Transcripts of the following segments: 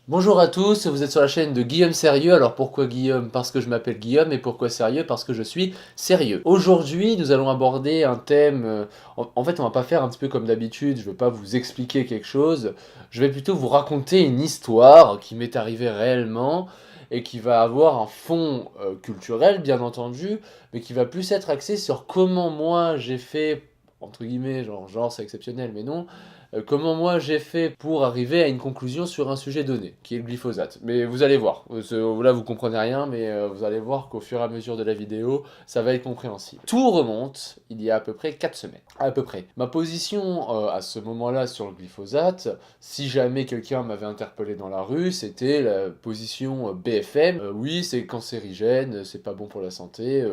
Bonjour à tous, vous êtes sur la chaîne de Guillaume Sérieux. Alors pourquoi Guillaume? Parce que je m'appelle Guillaume. Et pourquoi Sérieux? Parce que je suis sérieux. Aujourd'hui, nous allons aborder un thème... en fait, on va pas faire un petit peu comme d'habitude, je veux pas vous expliquer quelque chose. Je vais plutôt vous raconter une histoire qui m'est arrivée réellement et qui va avoir un fond culturel, bien entendu, mais qui va plus être axé sur comment moi j'ai fait, entre guillemets, genre c'est exceptionnel, mais non, comment moi j'ai fait pour arriver à une conclusion sur un sujet donné, qui est le glyphosate. Mais vous allez voir, là vous comprenez rien, mais vous allez voir qu'au fur et à mesure de la vidéo, ça va être compréhensible. Tout remonte il y a à peu près 4 semaines. À peu près. Ma position à ce moment-là sur le glyphosate, si jamais quelqu'un m'avait interpellé dans la rue, c'était la position BFM. Oui, c'est cancérigène, c'est pas bon pour la santé.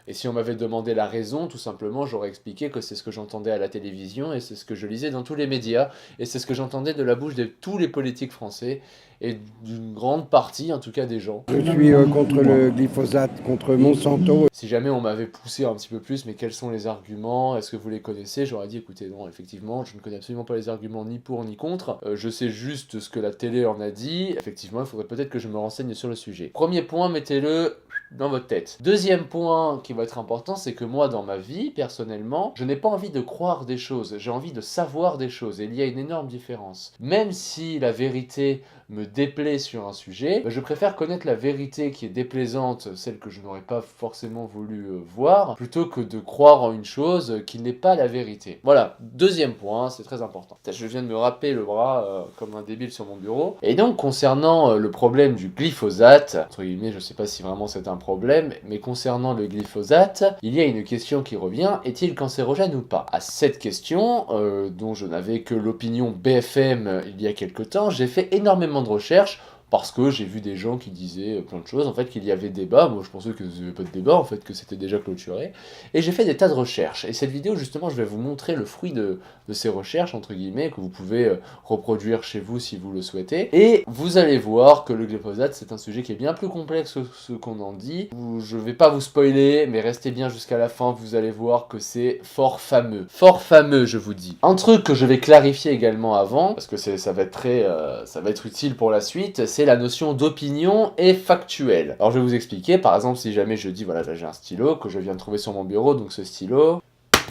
Et si on m'avait demandé la raison, tout simplement, j'aurais expliqué que c'est ce que j'entendais à la télévision et c'est ce que je lisais dans tous les médias et c'est ce que j'entendais de la bouche de tous les politiques français et d'une grande partie, en tout cas, des gens. Je suis contre le glyphosate, contre Monsanto. Si jamais on m'avait poussé un petit peu plus, mais quels sont les arguments? Est-ce que vous les connaissez? J'aurais dit, écoutez, non, effectivement, je ne connais absolument pas les arguments ni pour ni contre. Je sais juste ce que la télé en a dit. Effectivement, il faudrait peut-être que je me renseigne sur le sujet. Premier point, mettez-le dans votre tête. Deuxième point qui va être important, c'est que moi, dans ma vie, personnellement, je n'ai pas envie de croire des choses, j'ai envie de savoir des choses, et il y a une énorme différence. Même si la vérité me déplaît sur un sujet, je préfère connaître la vérité qui est déplaisante, celle que je n'aurais pas forcément voulu voir, plutôt que de croire en une chose qui n'est pas la vérité. Voilà, deuxième point, c'est très important. Je viens de me râper le bras comme un débile sur mon bureau. Et donc, concernant le problème du glyphosate, entre guillemets, je sais pas si vraiment c'est un problème, mais concernant le glyphosate, il y a une question qui revient, est-il cancérogène ou pas? À cette question, dont je n'avais que l'opinion BFM il y a quelque temps, j'ai fait énormément de recherches, parce que j'ai vu des gens qui disaient plein de choses, en fait, qu'il y avait débat. Moi, je pensais que n'y avait pas de débat, en fait, que c'était déjà clôturé. Et j'ai fait des tas de recherches. Et cette vidéo, justement, je vais vous montrer le fruit de ces recherches, entre guillemets, que vous pouvez reproduire chez vous si vous le souhaitez. Et vous allez voir que le glyphosate, c'est un sujet qui est bien plus complexe que ce qu'on en dit. Je vais pas vous spoiler, mais restez bien jusqu'à la fin, vous allez voir que c'est fort fameux. Fort fameux, je vous dis. Un truc que je vais clarifier également avant, parce que ça va être utile pour la suite, c'est la notion d'opinion et factuel. Alors je vais vous expliquer, par exemple, si jamais je dis, voilà, là j'ai un stylo que je viens de trouver sur mon bureau, donc ce stylo,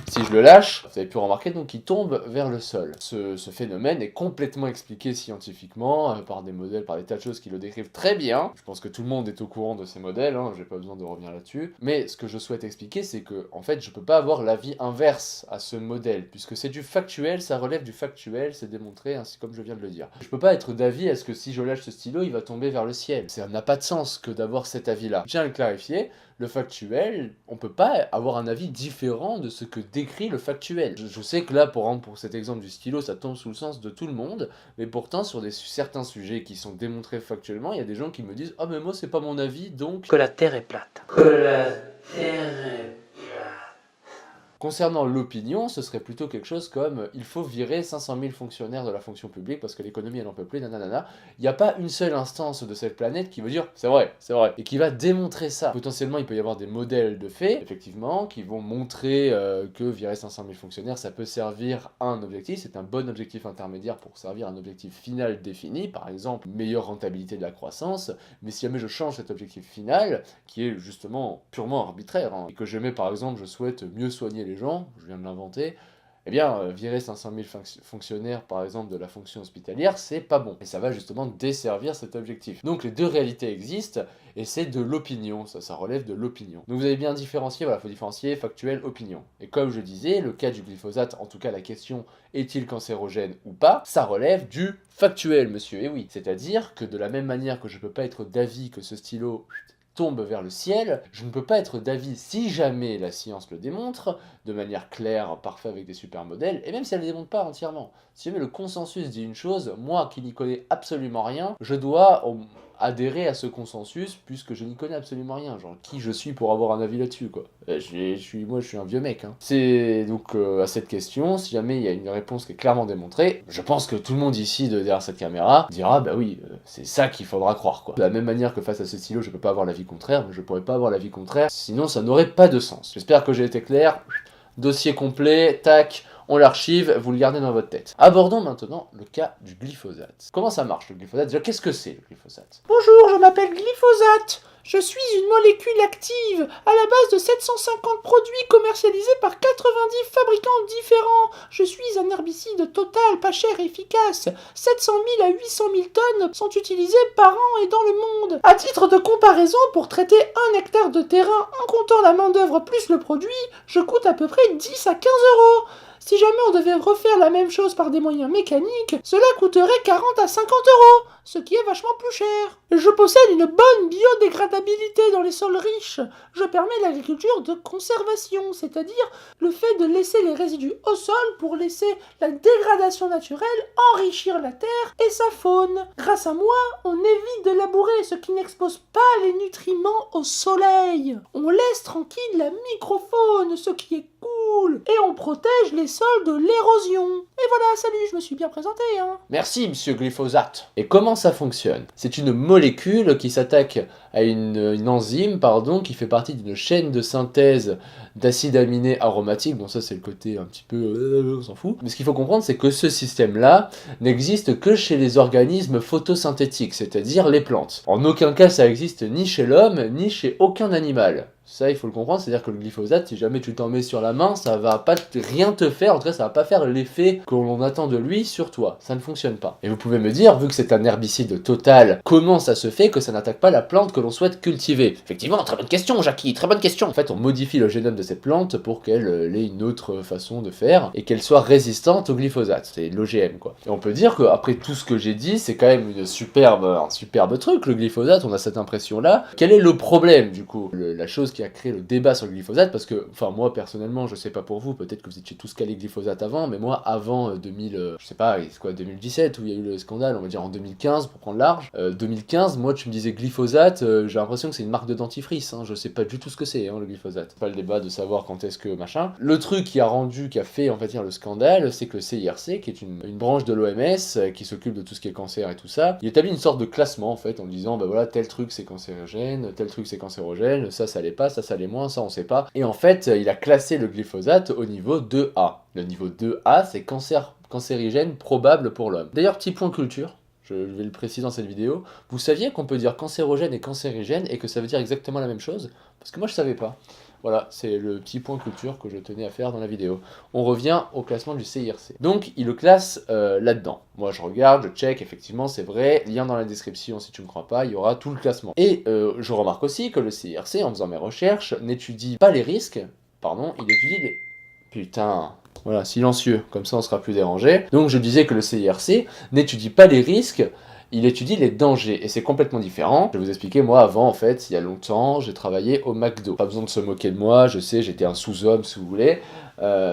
si je le lâche, vous avez pu remarquer donc qu'il tombe vers le sol. Ce phénomène est complètement expliqué scientifiquement par des modèles, par des tas de choses qui le décrivent très bien. Je pense que tout le monde est au courant de ces modèles, j'ai pas besoin de revenir là-dessus. Mais ce que je souhaite expliquer, c'est que en fait, je peux pas avoir l'avis inverse à ce modèle, puisque c'est du factuel, ça relève du factuel, c'est démontré ainsi comme je viens de le dire. Je peux pas être d'avis à ce que si je lâche ce stylo, il va tomber vers le ciel. Ça n'a pas de sens que d'avoir cet avis-là. Je tiens à le clarifier. Le factuel, on peut pas avoir un avis différent de ce que décrit le factuel. Je sais que là, pour cet exemple du stylo, ça tombe sous le sens de tout le monde, mais pourtant, sur certains sujets qui sont démontrés factuellement, il y a des gens qui me disent « Ah, mais moi, c'est pas mon avis, donc... » Que la Terre est plate. Que la Terre est... Concernant l'opinion, ce serait plutôt quelque chose comme il faut virer 500 000 fonctionnaires de la fonction publique parce que l'économie elle en peut plus, nanana. Il n'y a pas une seule instance de cette planète qui veut dire c'est vrai, et qui va démontrer ça. Potentiellement, il peut y avoir des modèles de faits, effectivement, qui vont montrer que virer 500 000 fonctionnaires, ça peut servir à un objectif, c'est un bon objectif intermédiaire pour servir un objectif final défini, par exemple, meilleure rentabilité de la croissance, mais si jamais je change cet objectif final, qui est justement purement arbitraire, et que je mets par exemple, je souhaite mieux soigner les gens, je viens de l'inventer, eh bien, virer 500 000 fonctionnaires, par exemple, de la fonction hospitalière, c'est pas bon. Et ça va justement desservir cet objectif. Donc les deux réalités existent, et c'est de l'opinion, ça relève de l'opinion. Donc vous avez bien différencié, voilà, il faut différencier factuel, opinion. Et comme je disais, le cas du glyphosate, en tout cas la question est-il cancérogène ou pas, ça relève du factuel, monsieur, et oui. C'est-à-dire que de la même manière que je peux pas être d'avis que ce stylo tombe vers le ciel, je ne peux pas être d'avis si jamais la science le démontre, de manière claire, parfaite avec des super modèles, et même si elle ne le démontre pas entièrement. Si jamais le consensus dit une chose, moi qui n'y connais absolument rien, je dois adhérer à ce consensus puisque je n'y connais absolument rien. Genre, qui je suis pour avoir un avis là-dessus, quoi. Moi, je suis un vieux mec. C'est donc à cette question, si jamais il y a une réponse qui est clairement démontrée, je pense que tout le monde ici, derrière cette caméra, dira, bah oui, c'est ça qu'il faudra croire, quoi. De la même manière que face à ce stylo, je peux pas avoir l'avis contraire, mais je pourrais pas avoir l'avis contraire, sinon ça n'aurait pas de sens. J'espère que j'ai été clair. Dossier complet, tac, on l'archive, vous le gardez dans votre tête. Abordons maintenant le cas du glyphosate. Comment ça marche le glyphosate? Déjà, qu'est-ce que c'est le glyphosate? Bonjour, je m'appelle glyphosate. Je suis une molécule active à la base de 750 produits commercialisés par 90 fabricants différents. Je suis un herbicide total, pas cher et efficace. 700 000 à 800 000 tonnes sont utilisées par an et dans le monde. À titre de comparaison, pour traiter 1 hectare de terrain en comptant la main-d'œuvre plus le produit, je coûte à peu près 10 à 15 euros. Si jamais on devait refaire la même chose par des moyens mécaniques, cela coûterait 40 à 50 euros, ce qui est vachement plus cher. Je possède une bonne biodégradabilité dans les sols riches. Je permets l'agriculture de conservation, c'est-à-dire le fait de laisser les résidus au sol pour laisser la dégradation naturelle enrichir la terre et sa faune. Grâce à moi, on évite de labourer, ce qui n'expose pas les nutriments au soleil. On laisse tranquille la microfaune, ce qui est cool. Et on protège les sols de l'érosion. Et voilà, salut, je me suis bien présenté, hein. Merci, monsieur glyphosate. Et comment ça fonctionne? C'est une molécule qui s'attaque à une enzyme, qui fait partie d'une chaîne de synthèse d'acides aminés aromatiques. Bon, ça, c'est le côté un petit peu... on s'en fout. Mais ce qu'il faut comprendre, c'est que ce système-là n'existe que chez les organismes photosynthétiques, c'est-à-dire les plantes. En aucun cas, ça existe ni chez l'homme, ni chez aucun animal. Ça, il faut le comprendre, c'est-à-dire que le glyphosate, si jamais tu t'en mets sur la main, ça va pas rien te faire, en tout cas, ça va pas faire l'effet que l'on attend de lui sur toi. Ça ne fonctionne pas. Et vous pouvez me dire, vu que c'est un herbicide total, comment ça se fait que ça n'attaque pas la plante que l'on souhaite cultiver? Effectivement, très bonne question, Jackie, très bonne question. En fait, on modifie le génome de cette plante pour qu'elle ait une autre façon de faire et qu'elle soit résistante au glyphosate. C'est l'OGM, quoi. Et on peut dire qu'après tout ce que j'ai dit, c'est quand même un superbe truc, le glyphosate, on a cette impression-là. Quel est le problème, du coup? La chose qui a créé le débat sur le glyphosate, parce que, enfin, moi, personnellement, je sais pas pour vous, peut-être que vous étiez tous calés glyphosate avant, mais moi, avant 2017, où il y a eu le scandale, on va dire en 2015, pour prendre large, 2015, moi, tu me disais glyphosate, j'ai l'impression que c'est une marque de dentifrice, hein, je sais pas du tout ce que c'est, hein, le glyphosate. C'est pas le débat de savoir quand est-ce que, machin. Le truc qui a fait, en fait, le scandale, c'est que le CIRC, qui est une branche de l'OMS, qui s'occupe de tout ce qui est cancer et tout ça, il établit une sorte de classement, en fait, en disant, bah voilà, tel truc c'est cancérogène, tel truc c'est cancérogène, ça l'est pas, ça l'est moins, ça on sait pas. Et en fait, il a classé le glyphosate au niveau 2A. Le niveau 2A, c'est cancérigène probable pour l'homme. D'ailleurs, petit point culture, je vais le préciser dans cette vidéo, vous saviez qu'on peut dire cancérogène et cancérigène et que ça veut dire exactement la même chose? Parce que moi je savais pas. Voilà, c'est le petit point culture que je tenais à faire dans la vidéo. On revient au classement du CIRC. Donc, il le classe là-dedans. Moi, je regarde, je check, effectivement, c'est vrai. Lien dans la description, si tu ne me crois pas, il y aura tout le classement. Et je remarque aussi que le CIRC, en faisant mes recherches, n'étudie pas les risques. Pardon, il étudie les... Putain... Voilà, silencieux, comme ça on sera plus dérangé. Donc, je disais que le CIRC n'étudie pas les risques, il étudie les dangers, et c'est complètement différent. Je vais vous expliquer, moi avant, en fait, il y a longtemps, j'ai travaillé au McDo. Pas besoin de se moquer de moi, je sais, j'étais un sous-homme, si vous voulez.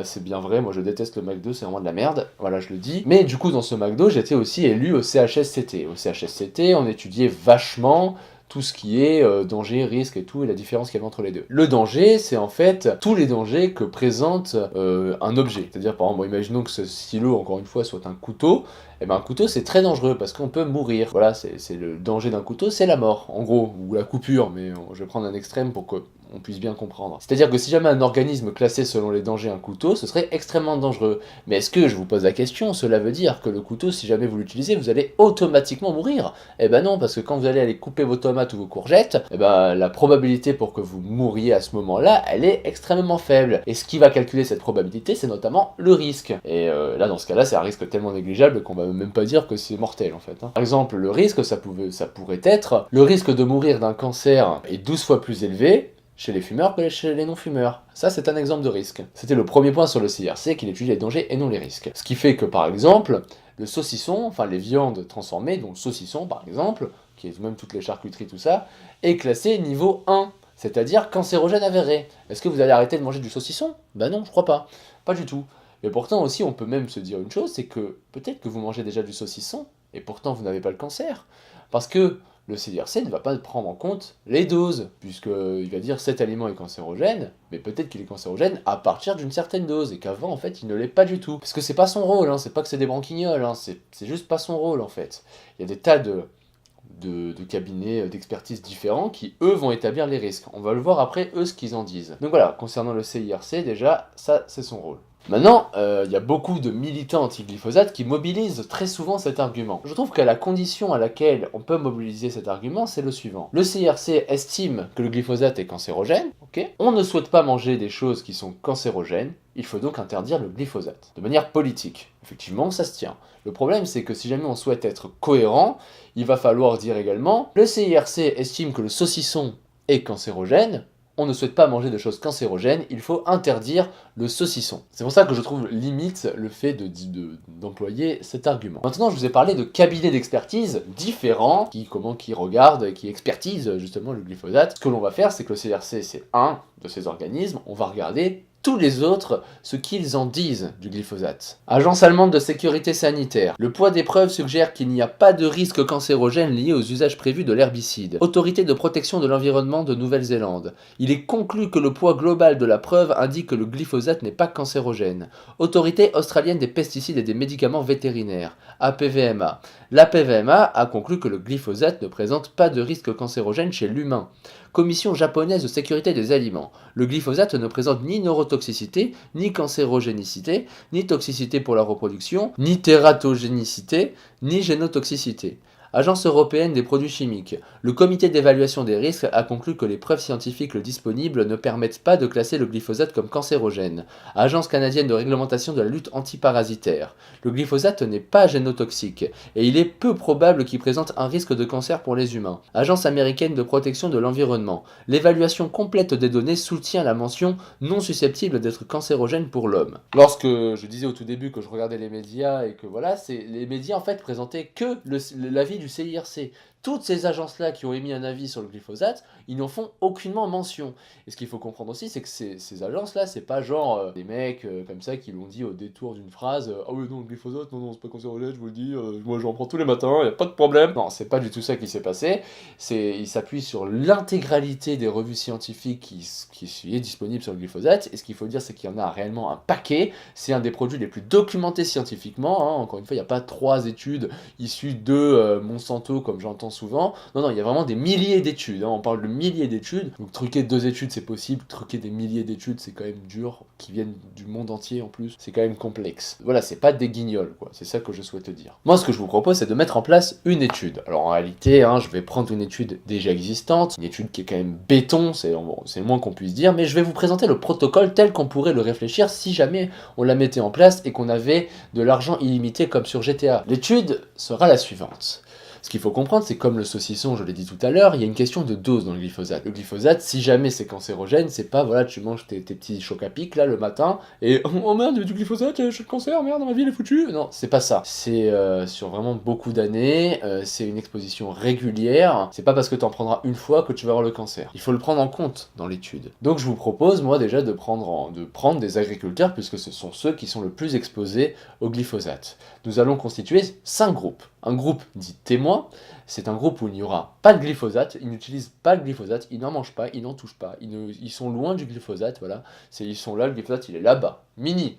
C'est bien vrai, moi je déteste le McDo, c'est vraiment de la merde, voilà, je le dis. Mais du coup, dans ce McDo, j'étais aussi élu au CHSCT. Au CHSCT, on étudiait vachement tout ce qui est danger, risque et tout, et la différence qu'il y avait entre les deux. Le danger, c'est en fait tous les dangers que présente un objet. C'est-à-dire, par exemple, imaginons que ce stylo, encore une fois, soit un couteau. Et ben un couteau, c'est très dangereux parce qu'on peut mourir. Voilà, c'est le danger d'un couteau, c'est la mort, en gros, ou la coupure, mais je vais prendre un extrême pour qu'on puisse bien comprendre. C'est-à-dire que si jamais un organisme classait selon les dangers un couteau, ce serait extrêmement dangereux. Mais est-ce que, je vous pose la question, cela veut dire que le couteau, si jamais vous l'utilisez, vous allez automatiquement mourir? Eh ben non, parce que quand vous allez aller couper vos tomates ou vos courgettes, eh ben la probabilité pour que vous mouriez à ce moment-là, elle est extrêmement faible. Et ce qui va calculer cette probabilité, c'est notamment le risque. Et là, dans ce cas-là, c'est un risque tellement négligeable qu'on va même pas dire que c'est mortel en fait. Par exemple, le risque, ça pourrait être, le risque de mourir d'un cancer est 12 fois plus élevé chez les fumeurs que chez les non-fumeurs. Ça, c'est un exemple de risque. C'était le premier point sur le CIRC, qu'il étudie les dangers et non les risques. Ce qui fait que, par exemple, le saucisson, enfin les viandes transformées, donc le saucisson par exemple, qui est même toutes les charcuteries, tout ça, est classé niveau 1, c'est-à-dire cancérogène avéré. Est-ce que vous allez arrêter de manger du saucisson? Ben non, je crois pas. Pas du tout. Mais pourtant aussi, on peut même se dire une chose, c'est que peut-être que vous mangez déjà du saucisson, et pourtant vous n'avez pas le cancer. Parce que le CIRC ne va pas prendre en compte les doses, puisqu'il va dire cet aliment est cancérogène, mais peut-être qu'il est cancérogène à partir d'une certaine dose, et qu'avant, en fait, il ne l'est pas du tout. Parce que c'est pas son rôle, hein, c'est pas que c'est des branquignoles, hein, c'est juste pas son rôle, en fait. Il y a des tas de cabinets d'expertise différents qui, eux, vont établir les risques. On va le voir après, eux, ce qu'ils en disent. Donc voilà, concernant le CIRC, déjà, ça, c'est son rôle. Maintenant, il y a beaucoup de militants anti-glyphosate qui mobilisent très souvent cet argument. Je trouve que la condition à laquelle on peut mobiliser cet argument, c'est le suivant. Le CRC estime que le glyphosate est cancérogène, ok. On ne souhaite pas manger des choses qui sont cancérogènes, il faut donc interdire le glyphosate, de manière politique. Effectivement, ça se tient. Le problème, c'est que si jamais on souhaite être cohérent, il va falloir dire également, le CIRC estime que le saucisson est cancérogène, on ne souhaite pas manger de choses cancérogènes, il faut interdire le saucisson. C'est pour ça que je trouve limite le fait d'employer cet argument. Maintenant, je vous ai parlé de cabinets d'expertise différents qui regardent et qui expertisent justement le glyphosate. Ce que l'on va faire, c'est que le CRC, c'est un de ces organismes, on va regarder tous les autres ce qu'ils en disent du glyphosate. Agence allemande de sécurité sanitaire. Le poids des preuves suggère qu'il n'y a pas de risque cancérogène lié aux usages prévus de l'herbicide. Autorité de protection de l'environnement de Nouvelle-Zélande. Il est conclu que le poids global de la preuve indique que le glyphosate n'est pas cancérogène. Autorité australienne des pesticides et des médicaments vétérinaires. APVMA. L'APVMA a conclu que le glyphosate ne présente pas de risque cancérogène chez l'humain. Commission japonaise de sécurité des aliments. Le glyphosate ne présente ni neurotoxicité, ni cancérogénicité, ni toxicité pour la reproduction, ni tératogénicité, ni génotoxicité. Agence européenne des produits chimiques. Le comité d'évaluation des risques a conclu que les preuves scientifiques disponibles ne permettent pas de classer le glyphosate comme cancérogène. Agence canadienne de réglementation de la lutte antiparasitaire. Le glyphosate n'est pas génotoxique et il est peu probable qu'il présente un risque de cancer pour les humains. Agence américaine de protection de l'environnement. L'évaluation complète des données soutient la mention non susceptible d'être cancérogène pour l'homme. Lorsque je disais au tout début que je regardais les médias et que voilà, les médias en fait présentaient que l'avis du CIRC. Toutes ces agences-là qui ont émis un avis sur le glyphosate, ils n'en font aucunement mention. Et ce qu'il faut comprendre aussi, c'est que ces agences-là, c'est pas genre des mecs comme ça qui l'ont dit au détour d'une phrase ah oui, non, le glyphosate, non, c'est pas cancérogène, je vous le dis, moi j'en prends tous les matins, y a pas de problème. Non, c'est pas du tout ça qui s'est passé. Ils s'appuient sur l'intégralité des revues scientifiques qui est disponible sur le glyphosate. Et ce qu'il faut dire, c'est qu'il y en a réellement un paquet. C'est un des produits les plus documentés scientifiquement. Hein. Encore une fois, il n'y a pas 3 études issues de Monsanto, comme j'entends souvent. Non, il y a vraiment des milliers d'études. Hein. On parle de milliers d'études. Donc truquer 2 études, c'est possible. Truquer des milliers d'études, c'est quand même dur. Qui viennent du monde entier en plus. C'est quand même complexe. Voilà, c'est pas des guignols, quoi. C'est ça que je souhaite dire. Moi, ce que je vous propose, c'est de mettre en place une étude. Alors en réalité, je vais prendre une étude déjà existante. Une étude qui est quand même béton, c'est le moins qu'on puisse dire. Mais je vais vous présenter le protocole tel qu'on pourrait le réfléchir si jamais on la mettait en place et qu'on avait de l'argent illimité comme sur GTA. L'étude sera la suivante. Ce qu'il faut comprendre, c'est comme le saucisson, je l'ai dit tout à l'heure, il y a une question de dose dans le glyphosate. Le glyphosate, si jamais c'est cancérogène, c'est pas, voilà, tu manges tes petits chocs à pic, là, le matin, et oh merde, il y a du glyphosate, je suis le cancer, merde, ma vie, elle est foutue. Non, c'est pas ça. C'est sur vraiment beaucoup d'années, c'est une exposition régulière, c'est pas parce que tu en prendras une fois que tu vas avoir le cancer. Il faut le prendre en compte dans l'étude. Donc je vous propose, moi, déjà, de prendre des agriculteurs, puisque ce sont ceux qui sont le plus exposés au glyphosate. Nous allons constituer 5 groupes. Un groupe dit témoin, c'est un groupe où il n'y aura pas de glyphosate, ils n'utilisent pas le glyphosate, ils n'en mangent pas, ils n'en touchent pas, ils sont loin du glyphosate, voilà, ils sont là, le glyphosate il est là-bas, minimum.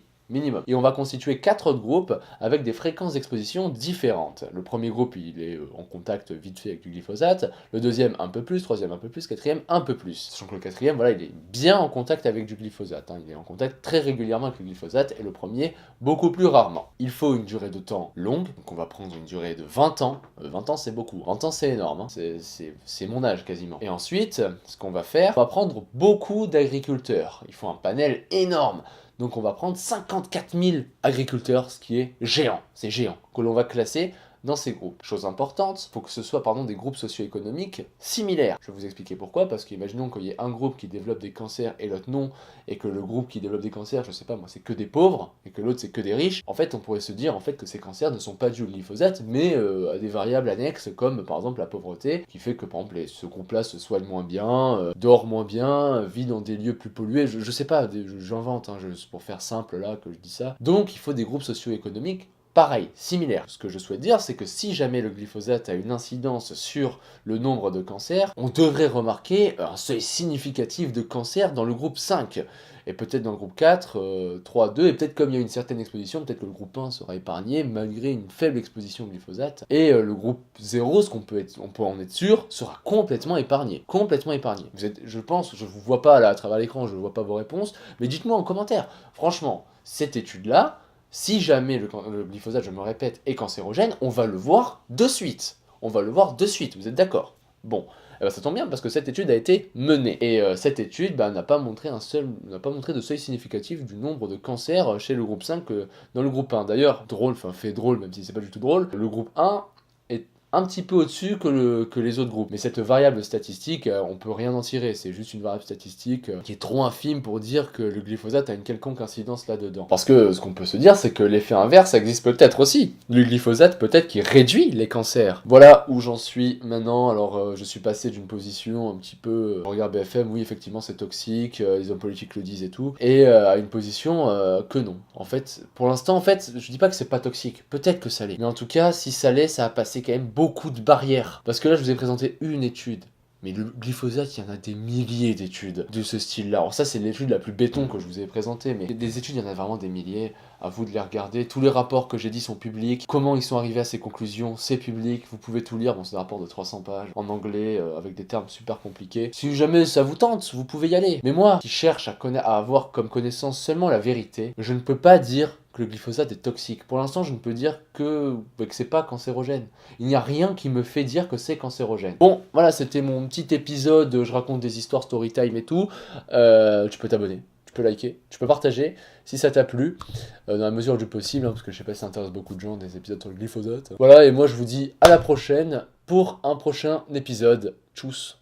Et on va constituer 4 autres groupes avec des fréquences d'exposition différentes. Le premier groupe, il est en contact vite fait avec du glyphosate, le deuxième un peu plus, troisième un peu plus, quatrième un peu plus. Sachant que le quatrième, voilà, il est bien en contact avec du glyphosate, il est en contact très régulièrement avec le glyphosate, et le premier, beaucoup plus rarement. Il faut une durée de temps longue, donc on va prendre une durée de 20 ans. 20 ans, c'est beaucoup. 20 ans, c'est énorme, c'est mon âge quasiment. Et ensuite, ce qu'on va faire, on va prendre beaucoup d'agriculteurs. Il faut un panel énorme. Donc on va prendre 54 000 agriculteurs, ce qui est géant, c'est géant, que l'on va classer dans ces groupes. Chose importante, il faut que ce soit des groupes socio-économiques similaires. Je vais vous expliquer pourquoi, parce qu'imaginons qu'il y ait un groupe qui développe des cancers et l'autre non, et que le groupe qui développe des cancers, je sais pas moi, c'est que des pauvres, et que l'autre c'est que des riches. En fait, on pourrait se dire que ces cancers ne sont pas dus au glyphosate, mais à des variables annexes, comme par exemple la pauvreté, qui fait que par exemple ce groupe-là se soigne moins bien, dort moins bien, vit dans des lieux plus pollués, je sais pas, j'invente, pour faire simple là que je dis ça. Donc il faut des groupes socio-économiques pareil, similaire. Ce que je souhaite dire, c'est que si jamais le glyphosate a une incidence sur le nombre de cancers, on devrait remarquer un seuil significatif de cancers dans le groupe 5. Et peut-être dans le groupe 4, 3, 2, et peut-être comme il y a une certaine exposition, peut-être que le groupe 1 sera épargné malgré une faible exposition au glyphosate. Et le groupe 0, on peut en être sûr, sera complètement épargné. Complètement épargné. Je pense, je vous vois pas là à travers l'écran, je ne vois pas vos réponses, mais dites-moi en commentaire. Franchement, cette étude-là, si jamais le glyphosate, je me répète, est cancérogène, on va le voir de suite. On va le voir de suite, vous êtes d'accord? Bon, eh ben, ça tombe bien parce que cette étude a été menée. Et cette étude n'a pas montré de seuil significatif du nombre de cancers chez le groupe 5 que dans le groupe 1. D'ailleurs, fait drôle, même si c'est pas du tout drôle, le groupe 1 est un petit peu au-dessus que les autres groupes. Mais cette variable statistique, on peut rien en tirer. C'est juste une variable statistique qui est trop infime pour dire que le glyphosate a une quelconque incidence là-dedans. Parce que ce qu'on peut se dire, c'est que l'effet inverse ça existe peut-être aussi. Le glyphosate peut-être qui réduit les cancers. Voilà où j'en suis maintenant. Alors je suis passé d'une position un petit peu regarde BFM, oui effectivement c'est toxique, les hommes politiques le disent et tout, et à une position que non. En fait, pour l'instant, je dis pas que c'est pas toxique. Peut-être que ça l'est. Mais en tout cas, si ça l'est, ça a passé quand même beaucoup de barrières. Parce que là, je vous ai présenté une étude. Mais le glyphosate, il y en a des milliers d'études de ce style-là. Alors ça, c'est l'étude la plus béton que je vous ai présentée, mais des études, il y en a vraiment des milliers. À vous de les regarder. Tous les rapports que j'ai dit sont publics. Comment ils sont arrivés à ces conclusions, c'est public. Vous pouvez tout lire. Bon, c'est un rapport de 300 pages en anglais, avec des termes super compliqués. Si jamais ça vous tente, vous pouvez y aller. Mais moi, qui cherche à avoir comme connaissance seulement la vérité, je ne peux pas dire que le glyphosate est toxique. Pour l'instant, je ne peux dire que c'est pas cancérogène. Il n'y a rien qui me fait dire que c'est cancérogène. Bon, voilà, c'était mon petit épisode, je raconte des histoires storytime et tout. Tu peux t'abonner, tu peux liker, tu peux partager si ça t'a plu, dans la mesure du possible, parce que je sais pas si ça intéresse beaucoup de gens, des épisodes sur le glyphosate. Voilà, et moi je vous dis à la prochaine pour un prochain épisode. Tchuss.